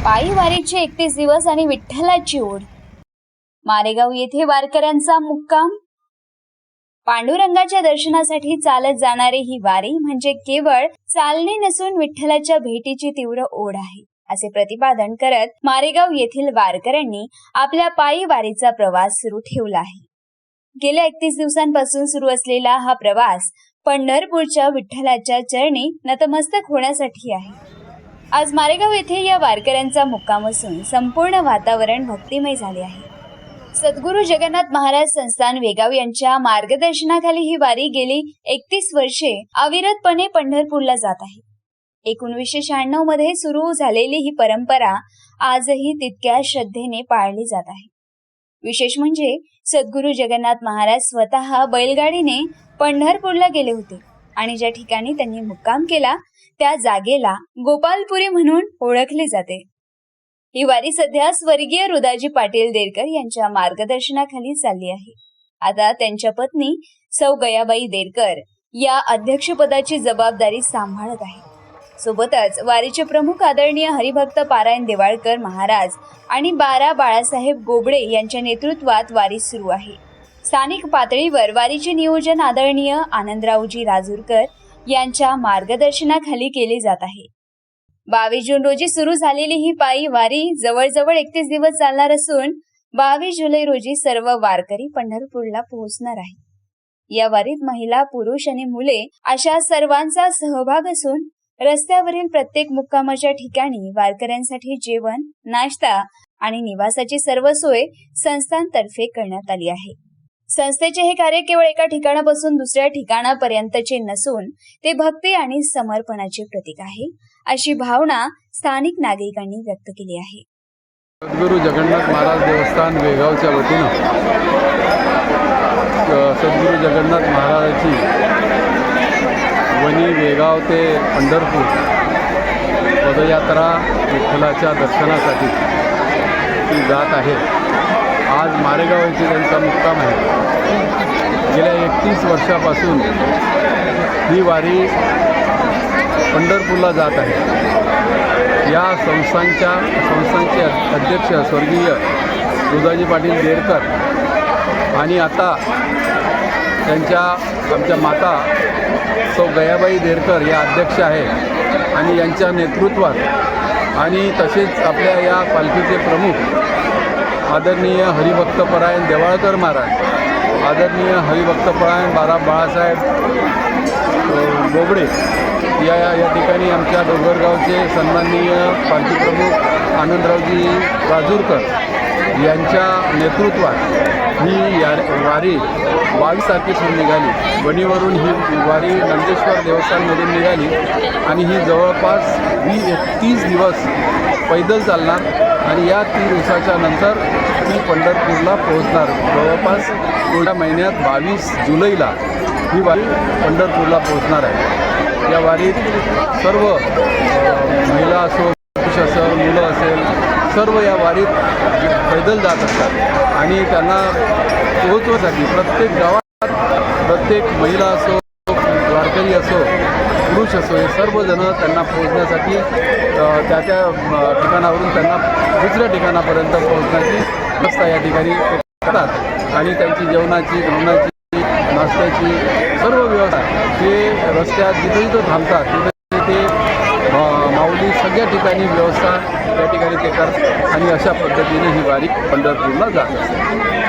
पायी वारीचे 31 दिवस आणि विठ्ठलाची ओढ. मारेगाव येथे वारकऱ्यांचा मुक्काम. पांडुरंगाच्या दर्शनासाठी चालत जाणारी ही वारी म्हणजे केवळ चालणे नसून विठ्ठलाच्या भेटीची तीव्र ओढ आहे, असे प्रतिपादन करत मारेगाव येथील वारकऱ्यांनी आपल्या पायी वारीचा प्रवास सुरू ठेवला आहे. गेल्या 31 दिवसांपासून सुरू असलेला हा प्रवास पंढरपूरच्या विठ्ठलाच्या चरणी नतमस्तक होण्यासाठी आहे. आज मारेगाव येथे या वारकऱ्यांचा मुक्काम असून संपूर्ण वातावरण भक्तिमय झाले आहे. सद्गुरू जगन्नाथ महाराज संस्थान वेगाव यांच्या मार्गदर्शनाखाली ही वारी गेली 31 वर्षे अविरतपणे पंढरपूरला जात आहे. 1996 मध्ये सुरू झालेली ही परंपरा आजही तितक्या श्रद्धेने पाळली जात आहे. विशेष म्हणजे सद्गुरू जगन्नाथ महाराज स्वतः बैलगाडीने पंढरपूरला गेले होते आणि ज्या ठिकाणी त्यांनी मुक्काम केला त्या जागेला गोपालपुरी म्हणून ओळखले जाते. ही वारी सध्या स्वर्गीय रुदाजी पाटील देरकर यांच्या मार्गदर्शनाखाली चालली आहे. आता त्यांच्या पत्नी सौ गयाबाई देरकर या अध्यक्षपदाची जबाबदारी सांभाळत आहे. सोबतच वारीचे प्रमुख आदरणीय हरिभक्त पारायण देवाळकर महाराज आणि बाळासाहेब गोबडे यांच्या नेतृत्वात वारी सुरू आहे. स्थानिक पातळीवर वारीचे नियोजन आदरणीय आनंदरावजी राजूरकर यांच्या मार्गदर्शनाखाली केले जात आहे. 22 जून रोजी सुरू झालेली ही पायी वारी जवळजवळ 31 दिवस चालणार असून 22 जुलै रोजी सर्व वारकरी पंढरपूरला पोहोचणार आहे. या वारीत महिला, पुरुष आणि मुले अशा सर्वांचा सहभाग असून रस्त्यावरील प्रत्येक मुक्कामाच्या ठिकाणी वारकऱ्यांसाठी जेवण, नाश्ता आणि निवासाची सर्व सोय संस्थांतर्फे करण्यात आली आहे. संस्थेचे हे कार्य केवळ एका ठिकाणापासून दुसऱ्या ठिकाणापर्यंतचे नसून ते भक्ती आणि समर्पणाचे प्रतीक आहे, अशी भावना स्थानिक नागरिकांनी व्यक्त केली आहे. सद्गुरू जगन्नाथ महाराज देवस्थान वेगावच्या वतीनं सद्गुरू जगन्नाथ महाराजांची वनी वेगाव ते पंढरपूर पदयात्रा विठ्ठलाच्या दर्शनासाठी ती जात आहे. आज मारेगाव येथे त्यांचा मुक्काम आहे. गेल्या 31 वर्षापासून ही वारी पंढरपूरला जात आहे. या संस्थांचे अध्यक्ष स्वर्गीय रुदाजी पाटील देरकर आणि आता आमच्या माता सौ गयाबाई देरकर या अध्यक्ष आहे आणि यांच्या नेतृत्वात आणि तसेच आपल्या या पालखीचे प्रमुख आदरणीय हरिभक्त परायण देवाळकर महाराज, आदरणीय हरिभक्त परायण बाळासाहेब गोबडे या ठिकाणी आमच्या डोंगरगावचे सन्माननीय पालखी प्रमुख आनंदरावजी राजूरकर यांच्या नेतृत्वात ही वारी 22 तारखेपासून निघाली. वणीवरून ही वारी नंदेश्वर देवस्थानमधून निघाली आणि ही जवळपास 30 दिवस पैदल चालणार आणि या 30 दिवसाच्या नंतर ती पंढरपूरला पोहोचणार. जवळपास पुढच्या महिन्यात 22 जुलैला ही वारी पंढरपूरला पोहोचणार आहे. या वारीत सर्व महिला असो, पुरुष असेल, मुलं असेल, सर्व या वारीत पैदल जात असतात आणि त्यांना पोहोचण्यासाठी प्रत्येक गावात प्रत्येक महिला असो, वारकरी असो, पुरुष असो, हे सर्वजण त्यांना पोहोचण्यासाठी त्या ठिकाणावरून त्यांना दुसऱ्या ठिकाणापर्यंत पोहोचण्याची व्यवस्था या ठिकाणी करतात आणि त्यांची जेवणाची, खाण्याची, नाश्त्याची सर्व व्यवस्था ते रस्त्यात जिथं थांबतात तिथे माऊली सगळ्या ठिकाणी व्यवस्था त्या ठिकाणी ते करतात आणि अशा पद्धतीने ही वारी पंढरपूरला जात असते.